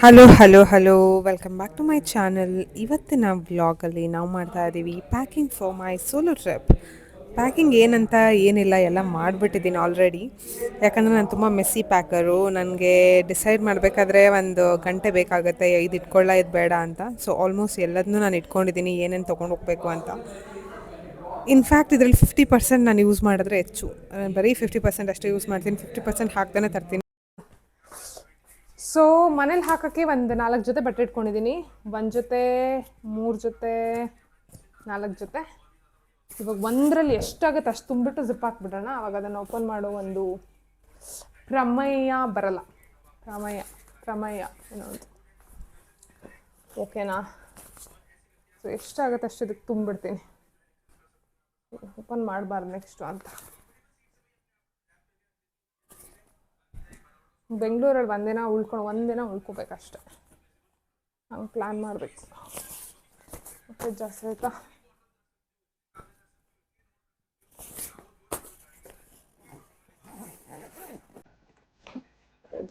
Hello hello hello welcome back to my channel. ಇವತ್ತಿನ ವ್ಲಾಗಲ್ಲಿ ನಾವು ಮಾಡ್ತಾ ಇದ್ದೀವಿ packing for my solo trip. Packing ಏನಂತ ಏನಿಲ್ಲ, ಎಲ್ಲ ಮಾಡಿಬಿಟ್ಟಿದ್ದೀನಿ ಆಲ್ರೆಡಿ. ಯಾಕಂದರೆ ನಾನು ತುಂಬ ಮೆಸ್ಸಿ ಪ್ಯಾಕರು. ನನಗೆ ಡಿಸೈಡ್ ಮಾಡಬೇಕಾದ್ರೆ ಒಂದು ಗಂಟೆ ಬೇಕಾಗುತ್ತೆ, ಇದು ಇಟ್ಕೊಳ್ಳ ಇದು ಬೇಡ ಅಂತ. ಸೊ ಆಲ್ಮೋಸ್ಟ್ ಎಲ್ಲದನ್ನೂ ನಾನು ಇಟ್ಕೊಂಡಿದ್ದೀನಿ, ಏನೇನು ತೊಗೊಂಡು ಹೋಗಬೇಕು ಅಂತ. ಇನ್ಫ್ಯಾಕ್ಟ್ ಇದರಲ್ಲಿ 50% ನಾನು ಯೂಸ್ ಮಾಡಿದ್ರೆ ಹೆಚ್ಚು. ಬರೀ 50% ಅಷ್ಟೇ ಯೂಸ್ ಮಾಡ್ತೀನಿ, 50% ಹಾಕ್ತಾನೆ ತರ್ತೀನಿ. ಸೊ ಮನೇಲಿ ಹಾಕೋಕ್ಕೆ ಒಂದು 4 ಜೊತೆ ಬಟ್ಟೆ ಇಟ್ಕೊಂಡಿದ್ದೀನಿ. 1 ಜೊತೆ, 3 ಜೊತೆ, 4 ಜೊತೆ. ಇವಾಗ ಒಂದರಲ್ಲಿ ಎಷ್ಟಾಗುತ್ತೆ ಅಷ್ಟು ತುಂಬಿಟ್ಟು ಜಿಪ್ ಹಾಕ್ಬಿಡೋಣ. ಆವಾಗ ಅದನ್ನು ಓಪನ್ ಮಾಡೋ ಒಂದು ಪ್ರಮೇಯ ಬರಲ್ಲ. ಪ್ರಮೇಯ ಏನೋ ಒಂದು. ಓಕೆನಾ? ಸೊ ಎಷ್ಟಾಗುತ್ತೆ ಅಷ್ಟು ಇದಕ್ಕೆ ತುಂಬಿಡ್ತೀನಿ. ಓಪನ್ ಮಾಡಬಾರ್ದು ನೆಕ್ಸ್ಟು ಅಂತ. ಬೆಂಗಳೂರಲ್ಲಿ ಒಂದಿನ ಉಳ್ಕೋಬೇಕಷ್ಟೆ. ಹಂಗೆ ಪ್ಲ್ಯಾನ್ ಮಾಡಬೇಕು. ಮತ್ತೆ ಜಾಸ್ತಿ ಆಯಿತಾ?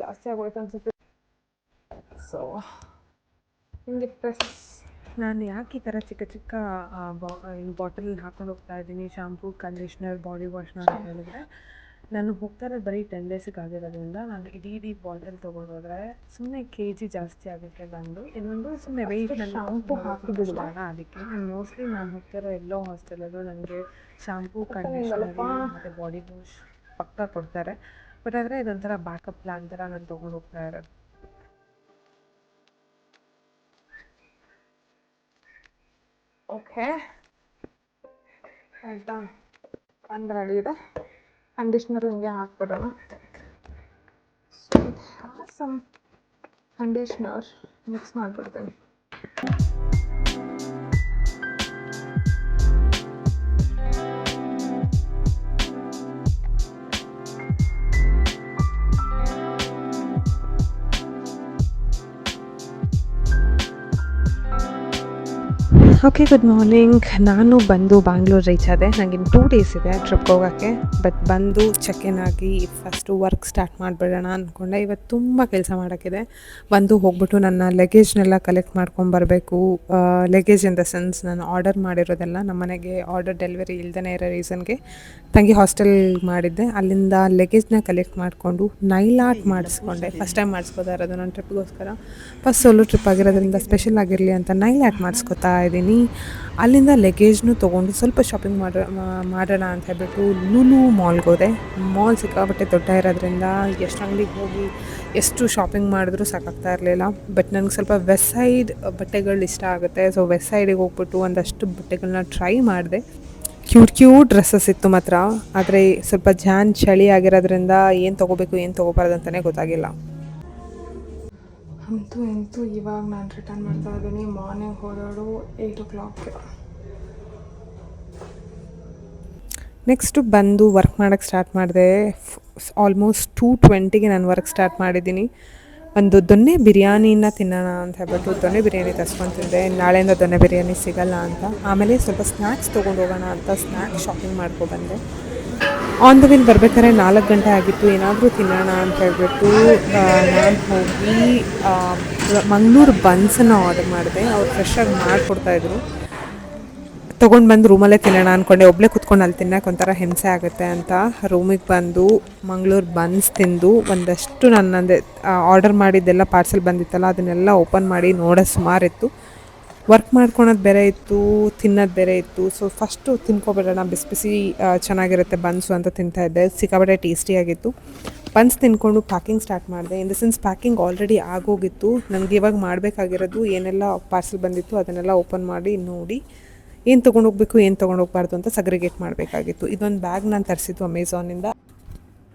ಜಾಸ್ತಿ ಆಗೋಯ್ತು ಅನ್ಸುತ್ತೆ. ಸೊ ಹಿಂಗೆ ಡ್ರೆಸ್ ನಾನು ಯಾಕೆ ಈ ಥರ ಚಿಕ್ಕ ಚಿಕ್ಕ ಬಾಟಲ್ ಹಾಕೊಂಡು ಹೋಗ್ತಾ ಇದ್ದೀನಿ, ಶಾಂಪೂ, ಕಂಡೀಷ್ನರ್, ಬಾಡಿ ವಾಶ್ನ ಅಂತ ಹೇಳಿದ್ರೆ, ನಾನು ಹೋಗ್ತಾ ಇರೋದು ಬರೀ 10 ಡೇಸಿಗೆ ಆಗಿರೋದ್ರಿಂದ ನಾನು ಇಡೀ ಬಾಟಲ್ ತೊಗೊಂಡೋದ್ರೆ ಸುಮ್ಮನೆ kg ಜಾಸ್ತಿ ಆಗುತ್ತೆ. ಇನ್ನೊಂದು ಸುಮ್ಮನೆ ವೆಯ್ಟ್ ಶಾಂಪೂ ಹಾಕಿಬಿಡೋಣ. ಅದಕ್ಕೆ ಮೋಸ್ಟ್ಲಿ ನಾನು ಹೋಗ್ತಾರೋ ಎಲ್ಲೋ ಹಾಸ್ಟೆಲಲ್ಲೂ ನನಗೆ ಶಾಂಪೂ, ಕಂಡೀಷ್ನರ್ ಮತ್ತು ಬಾಡಿ ವಾಶ್ ಪಕ್ಕ ಕೊಡ್ತಾರೆ. ಬಟ್ ಆದರೆ ಇದೊಂಥರ ಬ್ಯಾಕಪ್ ಪ್ಲ್ಯಾನ್ ಥರ ನಾನು ತೊಗೊಂಡು ಹೋಗ್ತಾ ಇರೋದು. ಓಕೆ ಆಯಿತಾ? ಒಂದು ರೆಡಿ ಇದೆ. ಕಂಡೀಷ್ನರ್ ಹಿಂಗೆ ಹಾಕ್ಬಿಡೋಣ. ಸಮ್ ಕಂಡೀಷ್ನರ್ ಮಿಕ್ಸ್ ಮಾಡಿಬಿಡ್ತೀನಿ. Okay, good morning. ನಾನು ಬಂದು ಬ್ಯಾಂಗ್ಳೂರು ರೀಚ್ ಆದೆ. ನನಗಿನ್ನು 2 ಡೇಸ್ ಇದೆ ಟ್ರಿಪ್ಗೆ ಹೋಗೋಕ್ಕೆ. ಬಟ್ ಬಂದು ಚೆಕ್-ಇನ್ ಆಗಿ ಫಸ್ಟು ವರ್ಕ್ ಸ್ಟಾರ್ಟ್ ಮಾಡಿಬಿಡೋಣ ಅಂದ್ಕೊಂಡೆ. ಇವತ್ತು ತುಂಬ ಕೆಲಸ ಮಾಡೋಕ್ಕಿದೆ. ಹೋಗ್ಬಿಟ್ಟು ನನ್ನ ಲಗೇಜ್ನೆಲ್ಲ ಕಲೆಕ್ಟ್ ಮಾಡ್ಕೊಂಬರಬೇಕು. ಲಗೇಜ್ ಇನ್ ದ ಸೆನ್ಸ್ ನಾನು ಆರ್ಡರ್ ಮಾಡಿರೋದೆಲ್ಲ ನಮ್ಮ ಮನೆಗೆ ಆರ್ಡರ್ ಡೆಲಿವರಿ ಇಲ್ದೇ ಇರೋ ರೀಸನ್ಗೆ ತಂಗಿ ಹಾಸ್ಟೆಲ್ ಮಾಡಿದ್ದೆ. ಅಲ್ಲಿಂದ ಲಗೇಜ್ನ ಕಲೆಕ್ಟ್ ಮಾಡಿಕೊಂಡು ನೈಲ್ ಆರ್ಟ್ ಮಾಡಿಸ್ಕೊಂಡೆ. ಫಸ್ಟ್ ಟೈಮ್ ಮಾಡಿಸ್ಕೋತಾ ಇರೋದು ನನ್ನ ಟ್ರಿಪ್ಗೋಸ್ಕರ. ಫಸ್ಟ್ ಸೋಲೋ ಟ್ರಿಪ್ ಆಗಿರೋದ್ರಿಂದ ಸ್ಪೆಷಲ್ ಆಗಿರಲಿ ಅಂತ ನೈಲ್ ಆರ್ಟ್ ಮಾಡಿಸ್ಕೊತಾ ಇದ್ದೀನಿ. ಅಲ್ಲಿಂದ ಲಗೇಜ್ನು ತೊಗೊಂಡು ಸ್ವಲ್ಪ ಶಾಪಿಂಗ್ ಮಾಡೋಣ ಅಂತ ಹೇಳ್ಬಿಟ್ಟು ಲೂಲು ಮಾಲ್ಗೆ ಹೋದೆ. ಮಾಲ್ ಸಿಕ್ಕಾಪಟ್ಟೆ ದೊಡ್ಡ ಇರೋದ್ರಿಂದ ಎಷ್ಟು ಅಂಗಡಿಗೆ ಹೋಗಿ ಎಷ್ಟು ಶಾಪಿಂಗ್ ಮಾಡಿದ್ರೂ ಸಾಕಾಗ್ತಾ ಇರಲಿಲ್ಲ. ಬಟ್ ನನಗೆ ಸ್ವಲ್ಪ ವೆಸ್ಟ್ ಸೈಡ್ ಬಟ್ಟೆಗಳು ಇಷ್ಟ ಆಗುತ್ತೆ. ಸೊ ವೆಸ್ಟ್ ಸೈಡಿಗೆ ಹೋಗ್ಬಿಟ್ಟು ಒಂದಷ್ಟು ಬಟ್ಟೆಗಳನ್ನ ಟ್ರೈ ಮಾಡಿದೆ. ಕ್ಯೂಟ್ ಡ್ರೆಸ್ಸಸ್ ಇತ್ತು ಮಾತ್ರ. ಆದರೆ ಸ್ವಲ್ಪ ಚಳಿ ಆಗಿರೋದ್ರಿಂದ ಏನು ತೊಗೋಬಾರ್ದು ಅಂತಲೇ ಗೊತ್ತಾಗಿಲ್ಲ. ಅಂತೂ ಇವಾಗ ನಾನು ರಿಟರ್ನ್ ಮಾಡ್ತಾ ಇದ್ದೀನಿ. ಮಾರ್ನಿಂಗ್ ಹೊರಡು 8 o'clock. ನೆಕ್ಸ್ಟು ಬಂದು ವರ್ಕ್ ಮಾಡೋಕ್ಕೆ ಸ್ಟಾರ್ಟ್ ಮಾಡಿದೆ. ಆಲ್ಮೋಸ್ಟ್ 2:20ಗೆ ನಾನು ವರ್ಕ್ ಸ್ಟಾರ್ಟ್ ಮಾಡಿದ್ದೀನಿ. ಒಂದು ದೊನ್ನೆ ಬಿರಿಯಾನಿನ ತಿನ್ನೋಣ ಅಂತ ಹೇಳ್ಬಿಟ್ಟು ದೊನ್ನೆ ಬಿರಿಯಾನಿ ತರಿಸ್ಕೊತಿದ್ದೆ. ನಾಳೆಯಿಂದ ದೊನ್ನೆ ಬಿರಿಯಾನಿ ಸಿಗಲ್ಲ ಅಂತ. ಆಮೇಲೆ ಸ್ವಲ್ಪ ಸ್ನ್ಯಾಕ್ಸ್ ತೊಗೊಂಡು ಹೋಗೋಣ ಅಂತ ಸ್ನ್ಯಾಕ್ಸ್ ಶಾಪಿಂಗ್ ಮಾಡ್ಕೊಬಂದೆ. ಆನ್ ದ ವೇಲ್ ಬರಬೇಕಾದ್ರೆ 4 ಗಂಟೆ ಆಗಿತ್ತು. ಏನಾದರೂ ತಿನ್ನೋಣ ಅಂತ ಹೇಳ್ಬಿಟ್ಟು ನಾನು ಹೋಗಿ ಮಂಗಳೂರು ಬನ್ಸನ್ನು ಆರ್ಡರ್ ಮಾಡಿದೆ. ಅವ್ರು ಫ್ರೆಶ್ಶಾಗಿ ಮಾಡಿಕೊಡ್ತಾಯಿದ್ರು. ತೊಗೊಂಡು ಬಂದು ರೂಮಲ್ಲೇ ತಿನ್ನೋಣ ಅಂದ್ಕೊಂಡೆ. ಒಬ್ಬಳೇ ಕುತ್ಕೊಂಡು ಅಲ್ಲಿ ತಿನ್ನೋಕೆ ಒಂಥರ ಹಿಂಸೆ ಆಗುತ್ತೆ ಅಂತ ರೂಮಿಗೆ ಬಂದು ಮಂಗಳೂರು ಬನ್ಸ್ ತಿಂದು ಒಂದಷ್ಟು ನನ್ನಂದೆ ಆರ್ಡರ್ ಮಾಡಿದ್ದೆಲ್ಲ ಪಾರ್ಸೆಲ್ ಬಂದಿತ್ತಲ್ಲ ಅದನ್ನೆಲ್ಲ ಓಪನ್ ಮಾಡಿ ನೋಡೋದು ಸುಮಾರಿತ್ತು. ವರ್ಕ್ ಮಾಡ್ಕೊಳೋದು ಬೇರೆ ಇತ್ತು, ತಿನ್ನೋದು ಬೇರೆ ಇತ್ತು. ಸೊ ಫಸ್ಟು ತಿನ್ಕೊಬಿಡೋಣ, ಬಿಸಿ ಚೆನ್ನಾಗಿರುತ್ತೆ ಬನ್ಸು ಅಂತ ತಿಂತಾಯಿದ್ದೆ. ಸಿಕ್ಕಾಪಟ್ಟೆ ಟೇಸ್ಟಿಯಾಗಿತ್ತು. ಬನ್ಸ್ ತಿನ್ಕೊಂಡು ಪ್ಯಾಕಿಂಗ್ ಸ್ಟಾರ್ಟ್ ಮಾಡಿದೆ. ಇನ್ ದ ಸೆನ್ಸ್ ಪ್ಯಾಕಿಂಗ್ ಆಲ್ರೆಡಿ ಆಗೋಗಿತ್ತು. ನನಗೆ ಇವಾಗ ಮಾಡಬೇಕಾಗಿರೋದು ಏನೆಲ್ಲ ಪಾರ್ಸೆಲ್ ಬಂದಿತ್ತು ಅದನ್ನೆಲ್ಲ ಓಪನ್ ಮಾಡಿ ನೋಡಿ ಏನು ತೊಗೊಂಡೋಗ್ಬೇಕು ಏನು ತೊಗೊಂಡೋಗ್ಬಾರ್ದು ಅಂತ ಸಗ್ರಿಗೇಟ್ ಮಾಡಬೇಕಾಗಿತ್ತು. ಇದೊಂದು ಬ್ಯಾಗ್ ನಾನು ತರಿಸಿದ್ದು ಅಮೆಝಾನಿಂದ.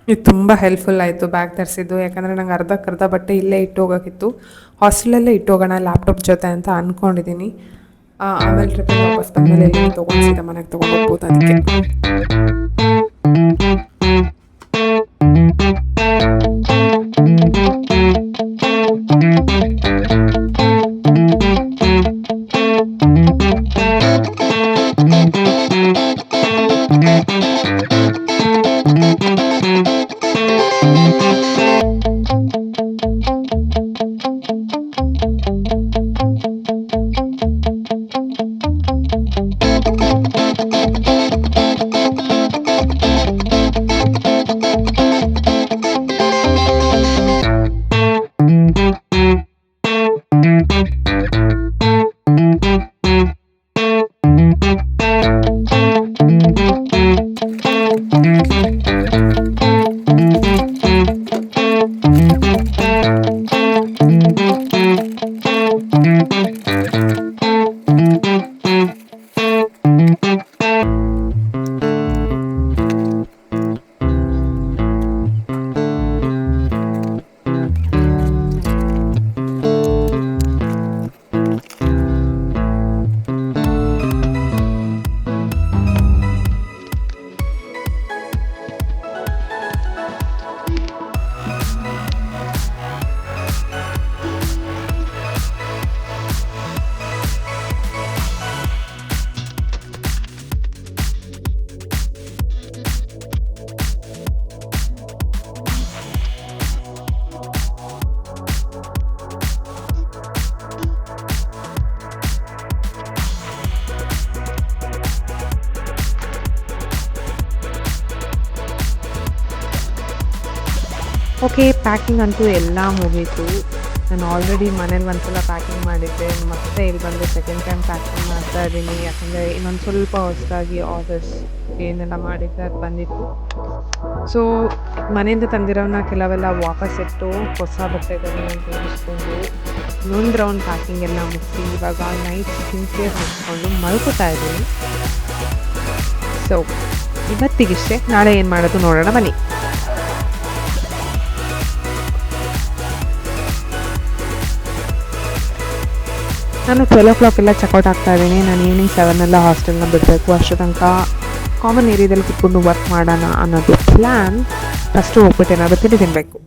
ಇದು ತುಂಬ ಹೆಲ್ಪ್ಫುಲ್ ಆಯಿತು ಬ್ಯಾಗ್ ತರಿಸಿದ್ದು. ಯಾಕಂದರೆ ನಂಗೆ ಅರ್ಧ ಬಟ್ಟೆ ಇಲ್ಲೇ ಇಟ್ಟೋಗೋಕ್ಕಿತ್ತು. ಹಾಸ್ಟೆಲಲ್ಲೇ ಇಟ್ಟೋಗೋಣ ಲ್ಯಾಪ್ಟಾಪ್ ಜೊತೆ ಅಂತ ಅಂದ್ಕೊಂಡಿದ್ದೀನಿ. ಆಮೇಲೆ ಟ್ರಿಪ್ಪಿಗೆ ವಾಪಸ್ ಬಂದಮೇಲೆ ಎಲ್ಲ ತೊಗೊಂಡಿದ್ದೆ ಮನೆಗೆ ತೊಗೊಂಡು ಹೋಗ್ಬೋದು ಅದಕ್ಕೆ. ಓಕೆ, ಪ್ಯಾಕಿಂಗ್ ಅಂತೂ ಎಲ್ಲ ಮುಗೀತು. ನಾನು ಆಲ್ರೆಡಿ ಮನೇಲಿ ಒಂದ್ಸಲ ಪ್ಯಾಕಿಂಗ್ ಮಾಡಿದ್ದೆ, ಮತ್ತೆ ಇಲ್ಲಿ ಬಂದು ಸೆಕೆಂಡ್ ಟೈಮ್ ಪ್ಯಾಕಿಂಗ್ ಮಾಡ್ತಾ ಇದ್ದೀನಿ. ಯಾಕಂದರೆ ಇನ್ನೊಂದು ಸ್ವಲ್ಪ ಹೊಸದಾಗಿ ಆರ್ಡರ್ಸ್ ಏನೆಲ್ಲ ಮಾಡಿದ್ದೆ ಅದು ಬಂದಿತ್ತು. ಸೊ ಮನೆಯಿಂದ ತಂದಿರೋನ ಕೆಲವೆಲ್ಲ ವಾಪಸ್ ಇಟ್ಟು ಹೊಸ ಬಟ್ಟೆಗಳನ್ನ ಜೋಡಿಸ್ಕೊಂಡು ಇನ್ನೊಂದು ರೌಂಡ್ ಪ್ಯಾಕಿಂಗ್ ಎಲ್ಲ ಮುಗಿಸಿ ಇವಾಗ ನೈಟ್ ಸ್ಕಿನ್ ಕೇರ್ ಮುಗಿಸ್ಕೊಂಡು ಮಲ್ಕೋತಾ ಇದ್ದೀನಿ. ಸೊ ಇವತ್ತಿಗಿಷ್ಟೇ, ನಾಳೆ ಏನು ಮಾಡೋದು ನೋಡೋಣ ಬನ್ನಿ. ನಾನು 12 ಎಲ್ಲ ಚೆಕ್ಔಟ್ ಆಗ್ತಾ ಇದ್ದೀನಿ. ನಾನು ಈವ್ನಿಂಗ್ 7 ಹಾಸ್ಟೆಲ್ನ ಬಿಡಬೇಕು. ಅಷ್ಟು ತನಕ ಕಾಮನ್ ಏರಿಯಾದಲ್ಲಿ ಕುತ್ಕೊಂಡು ವರ್ಕ್ ಮಾಡೋಣ ಅನ್ನೋದು ಪ್ಲ್ಯಾನ್. ಫಸ್ಟು ಹೋಗ್ಬಿಟ್ಟು ಏನಾದರೂ ತಿನ್ನಬೇಕು.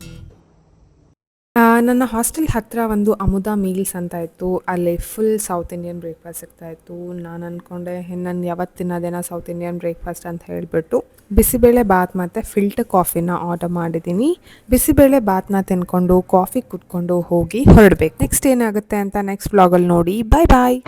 ನನ್ನ ಹಾಸ್ಟೆಲ್ ಹತ್ತಿರ ಒಂದು ಅಮುದಾ ಮೀಲ್ಸ್ ಅಂತ ಇತ್ತು. ಅಲ್ಲಿ ಫುಲ್ ಸೌತ್ ಇಂಡಿಯನ್ ಬ್ರೇಕ್ಫಾಸ್ಟ್ ಸಿಗ್ತಾಯಿತ್ತು. ನಾನು ಅಂದ್ಕೊಂಡೆ ನಾನು ಯಾವತ್ತು ತಿನ್ನೋದೇನೋ ಸೌತ್ ಇಂಡಿಯನ್ ಬ್ರೇಕ್ಫಾಸ್ಟ್ ಅಂತ ಹೇಳಿಬಿಟ್ಟು ಬಿಸಿಬೇಳೆ ಬಾತ್ ಮತ್ತು ಫಿಲ್ಟರ್ ಕಾಫಿನ ಆರ್ಡರ್ ಮಾಡಿದ್ದೀನಿ. ಬಿಸಿಬೇಳೆ ಬಾತ್ನ ತಿನ್ಕೊಂಡು ಕಾಫಿ ಕುತ್ಕೊಂಡು ಹೋಗಿ ಹೊರಡಬೇಕು. ನೆಕ್ಸ್ಟ್ ಏನಾಗುತ್ತೆ ಅಂತ ನೆಕ್ಸ್ಟ್ ವ್ಲಾಗಲ್ಲಿ ನೋಡಿ. ಬಾಯ್ ಬಾಯ್.